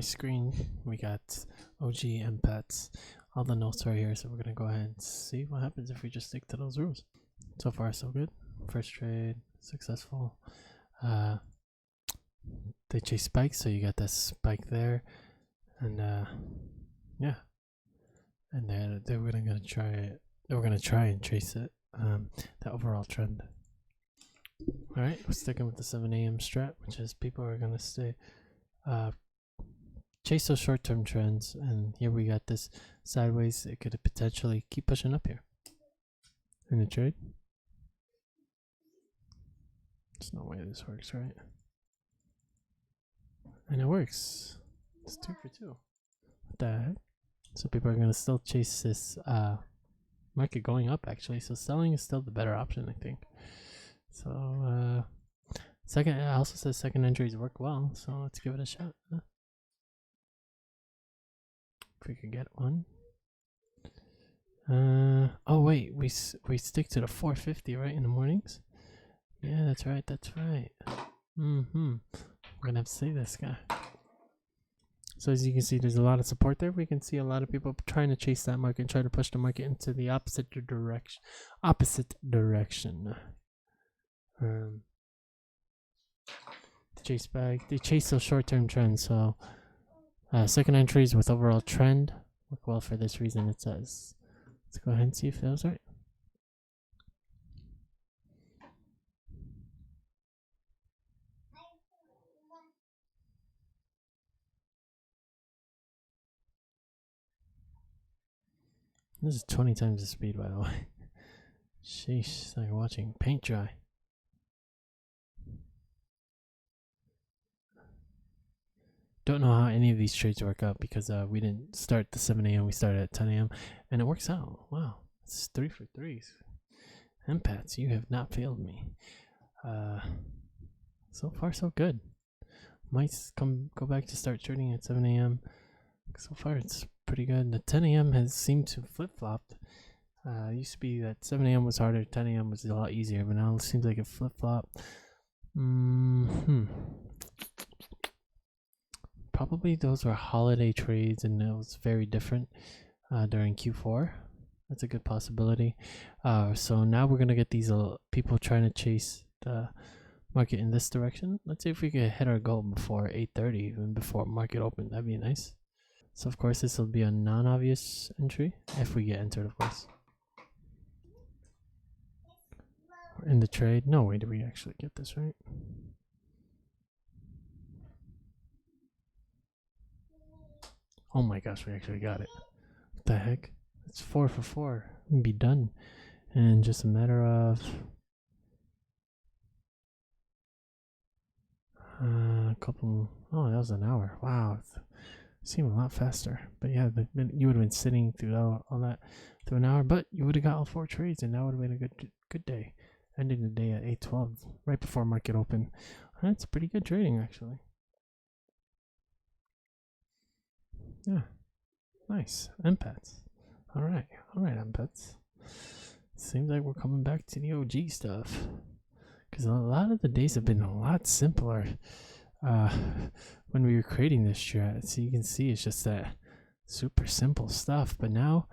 screen, we got OG MPATSS. All the notes are here, so we're gonna go ahead and see what happens if we just stick to those rules. So far, so good. First trade, successful. They chase spikes, so you got that spike there, and yeah, and then they were gonna try it. They were gonna try and trace it, the overall trend. All right, we're sticking with the 7 a.m. strat, which is people are gonna stay, chase those short-term trends, and here we got this sideways. It could potentially keep pushing up here in the trade. There's no way this works, right? And it works. It's 2 for 2. What the heck? So people are gonna still chase this market going up, actually. So selling is still the better option, I think. So second, it also says second entries work well, so let's give it a shot. If we could get one. Oh wait, we stick to the 450 right in the mornings. Yeah, that's right. That's right. We're gonna have to see this guy. So as you can see, there's a lot of support there. We can see a lot of people trying to chase that market and try to push the market into the opposite direction. Chase back. They chase those short-term trends. So second entries with overall trend work well for this reason. It says. Let's go ahead and see if that was right. This is 20 times the speed, by the way. Sheesh, it's like watching paint dry. Don't know how any of these trades work out because we didn't start the 7 a.m. We started at 10 a.m. and it works out. Wow, it's 3 for 3s. MPATSS, you have not failed me. So far, so good. Might go back to start trading at 7 a.m. So far, it's pretty good. The 10 a.m. has seemed to flip-flopped. It used to be that 7 a.m. was harder, 10 a.m. was a lot easier, but now it seems like it flip-flopped. Probably those were holiday trades, and it was very different during Q4. That's a good possibility. So now we're gonna get these people trying to chase the market in this direction. Let's see if we can hit our goal before 8:30, even before market open. That'd be nice. So of course this will be a non-obvious entry if we get entered, of course. We're in the trade. No way did we actually get this right. Oh my gosh, we actually got it. What the heck? It's 4 for 4. We can be done in just a matter of a couple. Oh, that was an hour. Wow, it seemed a lot faster. But yeah, you would have been sitting through all that through an hour, but you would have got all 4 trades, and that would have been a good day. Ending the day at 8:12, right before market open. That's pretty good trading, actually. Yeah, nice. MPATSS. All right, MPATSS. Seems like we're coming back to the OG stuff, because a lot of the days have been a lot simpler when we were creating this strat. So you can see it's just that super simple stuff, but now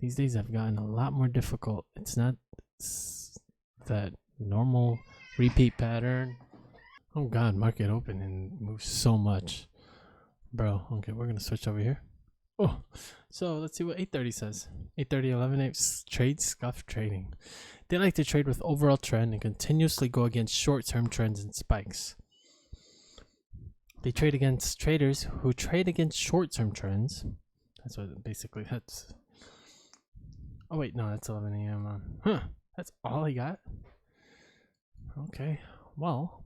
these days have gotten a lot more difficult. It's not that normal repeat pattern. Oh god, market open and moves so much, bro. Okay, we're gonna switch over here. Oh, so let's see what 8:30 says. 8:30, 11 trade scuff trading. They like to trade with overall trend and continuously go against short-term trends and spikes. They trade against traders who trade against short-term trends. That's what basically that's. Oh wait, no, that's 11 a.m. Huh, that's all I got. Okay, well,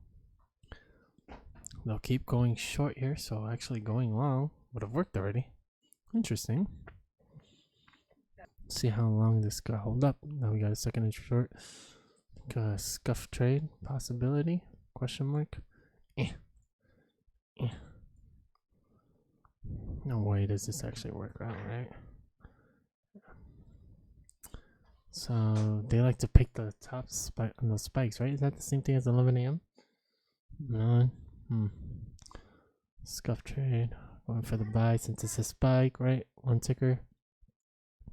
they'll keep going short here, so actually going long would have worked already. Interesting. Let's see how long this got hold up. Now we got a second entry short. Scuff trade possibility? Question mark. No way does this actually work out, right? So they like to pick the top spike on those spikes, right? Is that the same thing as 11 a.m.? No. Scuff trade. Going for the buy since it's a spike, right? One ticker.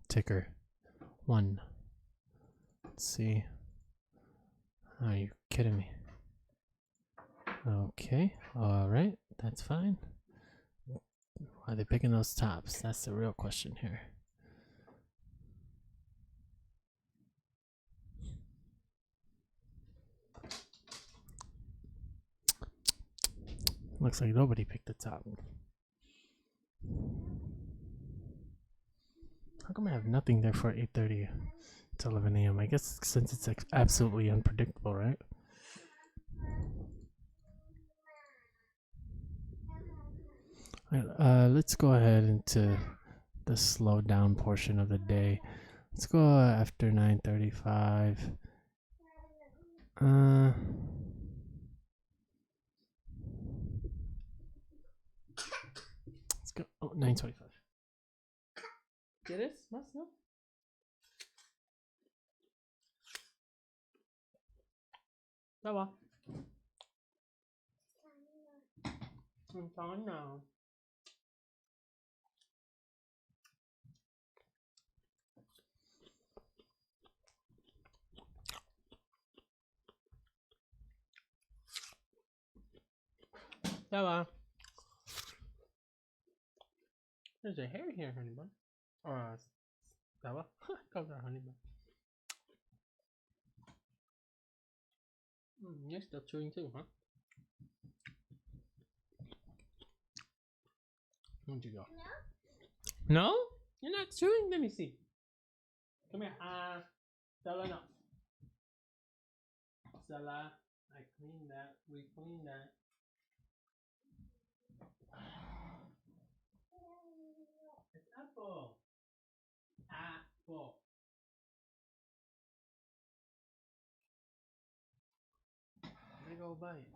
Ticker. One. Let's see. Are you kidding me? Okay. Alright. That's fine. Why are they picking those tops? That's the real question here. Looks like nobody picked the top. How come I have nothing there for 8:30 to 11 a.m.? I guess since it's absolutely unpredictable, right? Let's go ahead into the slow down portion of the day. Let's go after 9:35. Let's go. Oh, 9:25. ¿Quieres más, no? Ya va. No. Ya va. There's a hair here, honey bun. Ya va. Cover that, honey bun. You're still chewing too, huh? Where'd you go? No? No? You're not chewing? Let me see. Come here. Stella, no. Stella, I cleaned that. We cleaned that. It's apple. Apple. Big old bite.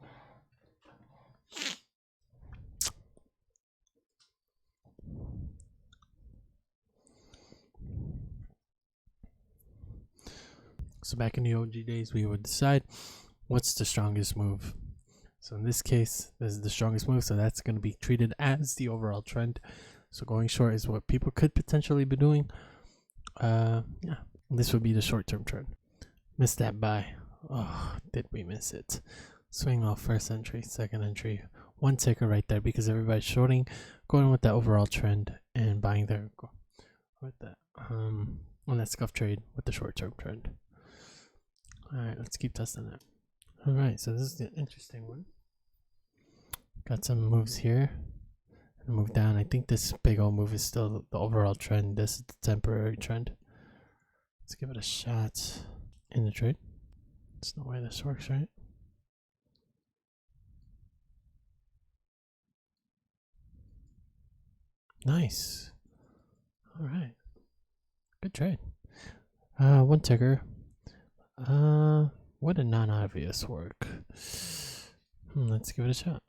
So back in the OG days, we would decide what's the strongest move. So in this case, this is the strongest move, so that's going to be treated as the overall trend. So going short is what people could potentially be doing. Yeah, this would be the short-term trend. Missed that buy. Oh, did we miss it? Swing off first entry, second entry, one ticker right there because everybody's shorting, going with that overall trend and buying there with that on that scuff trade with the short-term trend. All right, let's keep testing it. All right, so this is the interesting one. Got some moves here and move down. I think this big old move is still the overall trend. This is the temporary trend. Let's give it a shot in the trade. There's no way this works, right? Nice. All right. Good trade. One ticker. What a non-obvious work. Let's give it a shot.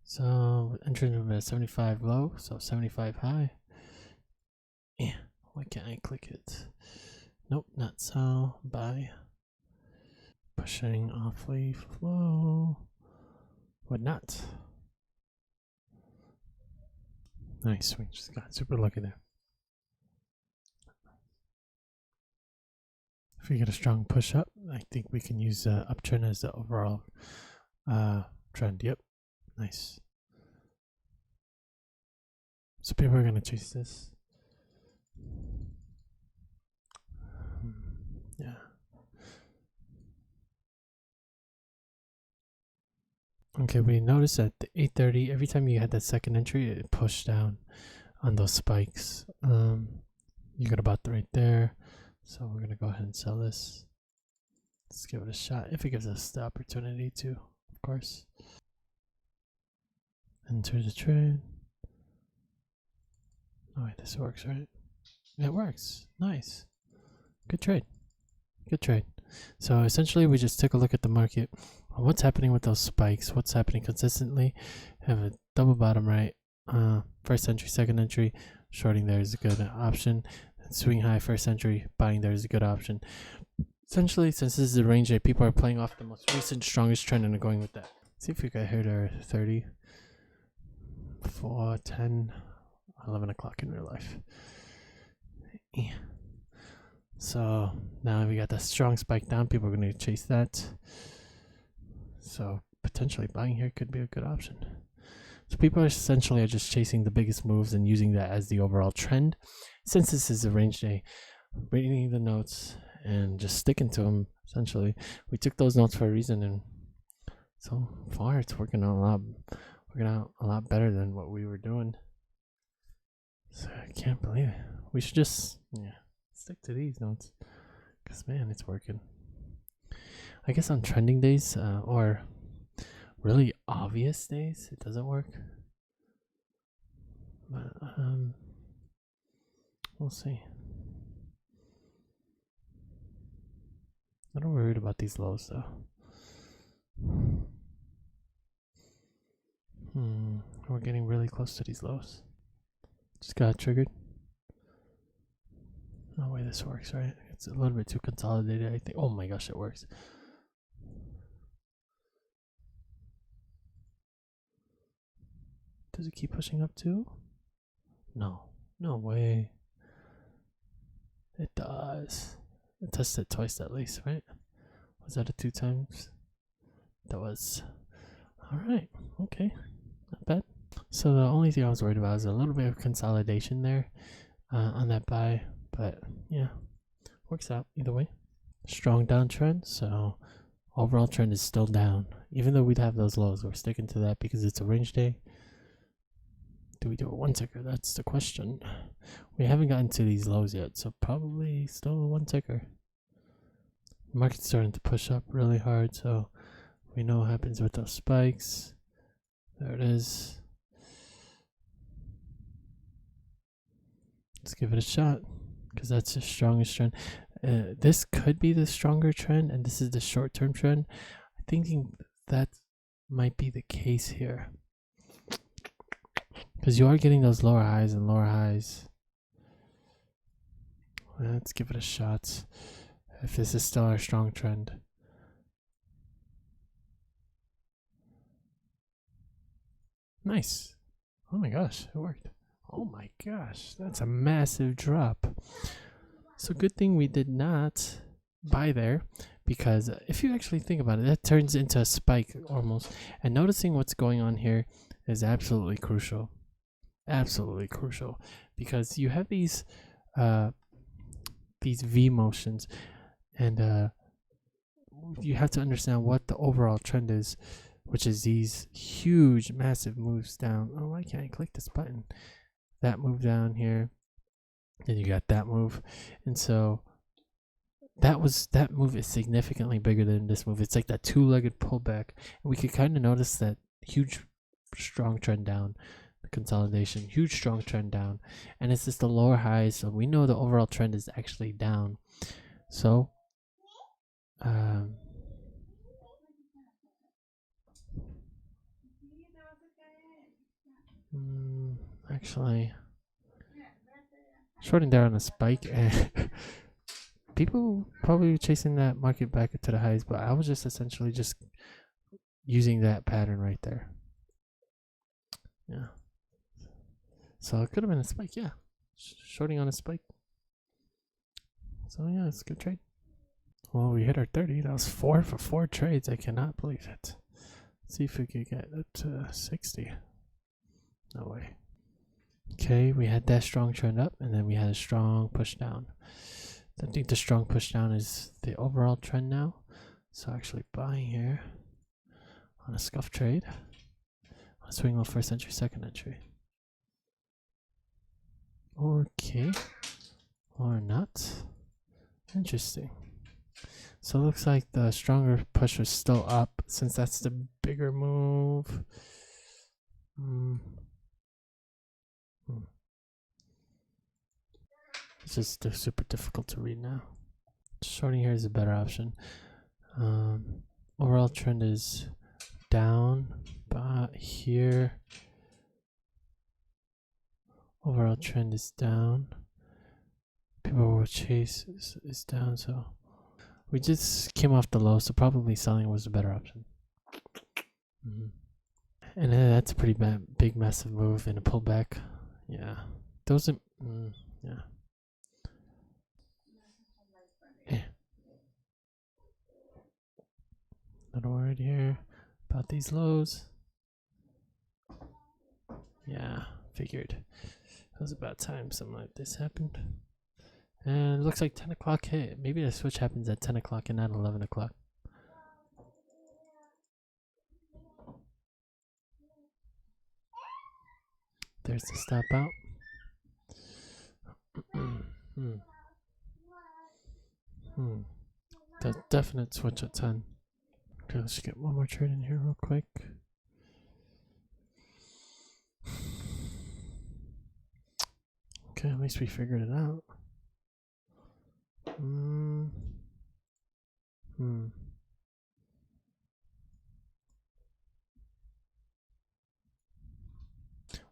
So entering at a 75 low, so 75 high. Yeah, why can't I click it? Nope, not so. Buy. Pushing awfully low. What not? Nice, we just got super lucky there. If we get a strong push up, I think we can use uptrend as the overall trend. Yep, nice. So people are gonna chase this. Yeah. Okay, we noticed at the 8:30, every time you had that second entry, it pushed down on those spikes. You got about right there. So we're gonna go ahead and sell this. Let's give it a shot if it gives us the opportunity to, of course. Enter the trade. Oh wait, this works, right? It works. Nice. Good trade. Good trade. So essentially we just took a look at the market. What's happening with those spikes? What's happening consistently? Have a double bottom right. First entry, second entry. Shorting there is a good option. Swing high, first entry. Buying there is a good option. Essentially, since this is the range that people are playing off the most recent strongest trend and are going with that. Let's see if we got hit our 30. for 10, 11 o'clock in real life. Yeah. So now we got that strong spike down. People are going to chase that. So potentially buying here could be a good option. So people are essentially just chasing the biggest moves and using that as the overall trend. Since this is a range day, reading the notes and just sticking to them. Essentially, we took those notes for a reason, and so far it's working out a lot better than what we were doing. So I can't believe it. We should just stick to these notes, because man, it's working. I guess on trending days or really obvious days it doesn't work, but we'll see. I'm not worried about these lows though. We're getting really close to these lows. Just got triggered. No way this works, right? It's a little bit too consolidated, I think. Oh my gosh, it works. Does it keep pushing up too? No. No way. It does. It tested twice at least, right? Was that a 2 times? That was. Alright, okay. Not bad. So the only thing I was worried about is a little bit of consolidation there on that buy. But yeah, works out either way. Strong downtrend, so overall trend is still down. Even though we'd have those lows, we're sticking to that because it's a range day. Do we do a 1 ticker? That's the question. We haven't gotten to these lows yet, so probably still a 1 ticker. The market's starting to push up really hard, so we know what happens with those spikes. There it is. Let's give it a shot, because that's the strongest trend. This could be the stronger trend, and this is the short-term trend. I'm thinking that might be the case here, because you are getting those lower highs and lower highs. Let's give it a shot if this is still our strong trend. Nice. Oh my gosh, it worked. Oh my gosh, that's a massive drop. So good thing we did not buy there, because if you actually think about it, that turns into a spike almost. And noticing what's going on here is absolutely crucial. Absolutely crucial, because you have these V motions, and you have to understand what the overall trend is, which is these huge, massive moves down. Oh, why can't I click this button? That move down here, then you got that move, and so that move is significantly bigger than this move. It's like that 2-legged pullback, and we could kind of notice that huge, strong trend down. The consolidation, huge, strong trend down, and it's just the lower highs. So we know the overall trend is actually down. So, actually, shorting there on a spike, and people probably chasing that market back to the highs, but I was just essentially just using that pattern right there. Yeah. So it could have been a spike, yeah. Shorting on a spike. So yeah, it's a good trade. Well, we hit our 30. That was 4 for 4 trades. I cannot believe it. Let's see if we could get it to 60. No way. Okay, we had that strong trend up, and then we had a strong push down. I think the strong push down is the overall trend now. So actually buying here on a scuff trade. On a swing low first entry, second entry. Okay, or not. Interesting. So it looks like the stronger push was still up, since that's the bigger move. It's just super difficult to read now. Shorting here is a better option. Overall trend is down, but here overall trend is down. People will chase is down, so we just came off the low, so probably selling was a better option. And that's a pretty big, massive move and a pullback. Yeah. Those are, yeah. Not worried here about these lows. Yeah, figured. It was about time something like this happened. And it looks like 10 o'clock hit. Maybe the switch happens at 10 o'clock and not 11 o'clock. There's the stop out. The definite switch at 10. Okay, let's get one more trade in here real quick. Okay, at least we figured it out.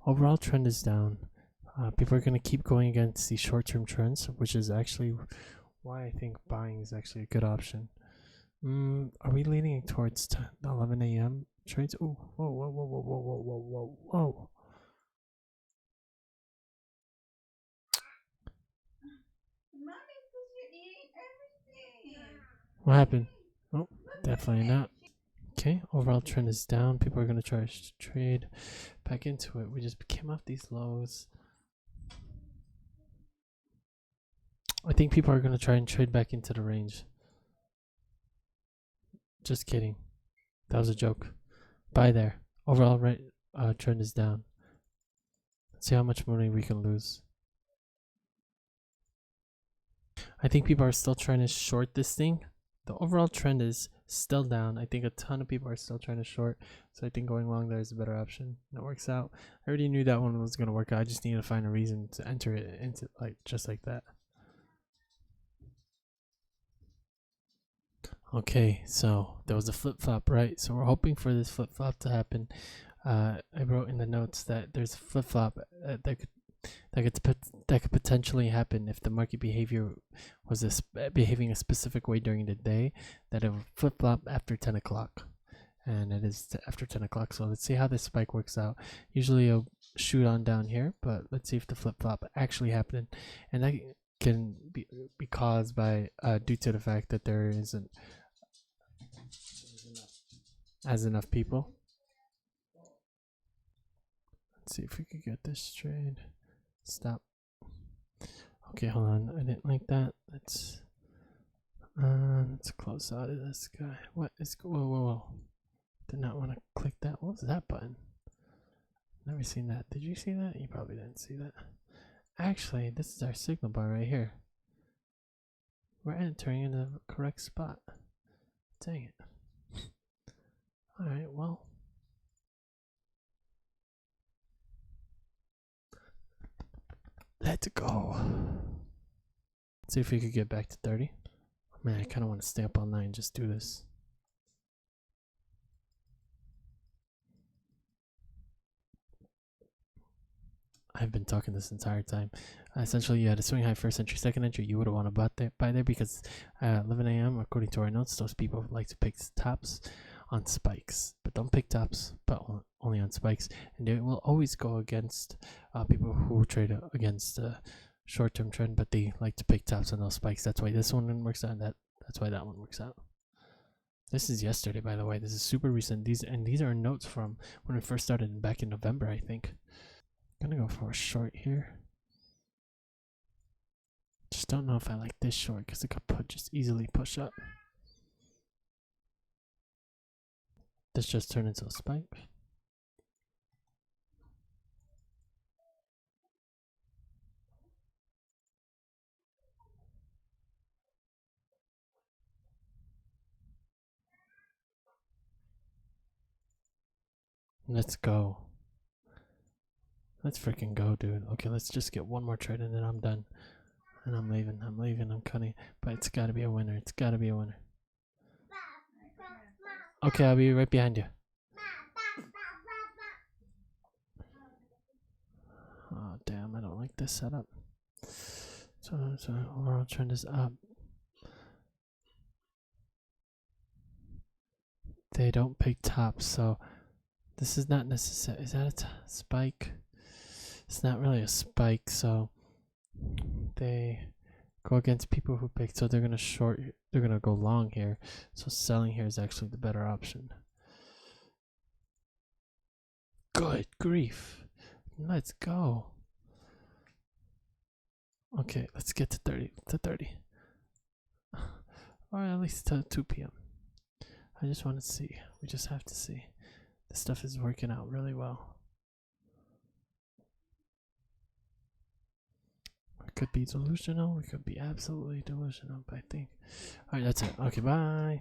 Overall trend is down. People are going to keep going against these short-term trends, which is actually why I think buying is actually a good option. Are we leaning towards 11 a.m. trades? Oh, whoa, whoa, whoa, whoa, whoa, whoa, whoa, whoa, whoa. What happened? Oh, definitely not. Okay, overall trend is down. People are going to try to trade back into it. We just came off these lows. I think people are going to try and trade back into the range. Just kidding. That was a joke. Buy there. Overall trend is down. Let's see how much money we can lose. I think people are still trying to short this thing. The overall trend is still down. I think a ton of people are still trying to short. So I think going long there is a better option. And it works out. I already knew that one was going to work out. I just needed to find a reason to enter it into just like that. Okay, so there was a flip-flop, right? So we're hoping for this flip-flop to happen. I wrote in the notes that there's a flip-flop that could potentially happen if the market behavior was behaving a specific way during the day, that it would flip-flop after 10 o'clock. And it is after 10 o'clock, so let's see how this spike works out. Usually it'll shoot on down here, but let's see if the flip-flop actually happened. And that can be caused by due to the fact that there isn't enough people. Let's see if we could get this trade. Stop. Okay, hold on. I didn't like that. Let's close out of this guy. What is? Whoa. Did not want to click that. What was that button? Never seen that. Did you see that? You probably didn't see that. Actually, this is our signal bar right here. We're entering in the correct spot. Dang it. Alright, well. Let's go. Let's see if we could get back to 30. Man, I kind of want to stay up all night and just do this. I've been talking this entire time. Essentially, you had a swing high first entry, second entry. You would want to buy there because 11 a.m. according to our notes, those people like to pick tops on spikes, but don't pick tops, but only on spikes. And they will always go against people who trade against the short-term trend, but they like to pick tops on those spikes. That's why this one works out, and that's why that one works out. This is yesterday, by the way. This is super recent. These are notes from when we first started back in November, I think. I'm gonna go for a short here. Just don't know if I like this short because it could just easily push up. This just turned into a spike. Let's go. Let's freaking go, dude. Okay, let's just get one more trade and then I'm done. And I'm leaving. I'm cutting. But it's gotta be a winner. It's gotta be a winner. Okay, I'll be right behind you. Oh, damn. I don't like this setup. So overall trend is up. They don't pick tops, so This is not necessary. Is that a spike? It's not really a spike, so they go against people who picked. So they're gonna short. They're gonna go long here. So selling here is actually the better option. Good grief! Let's go. Okay, let's get to 30. To 30. Or at least to 2 p.m. I just want to see. We just have to see. This stuff is working out really well. We could be delusional. We could be absolutely delusional. But I think. Alright, that's it. Okay, bye.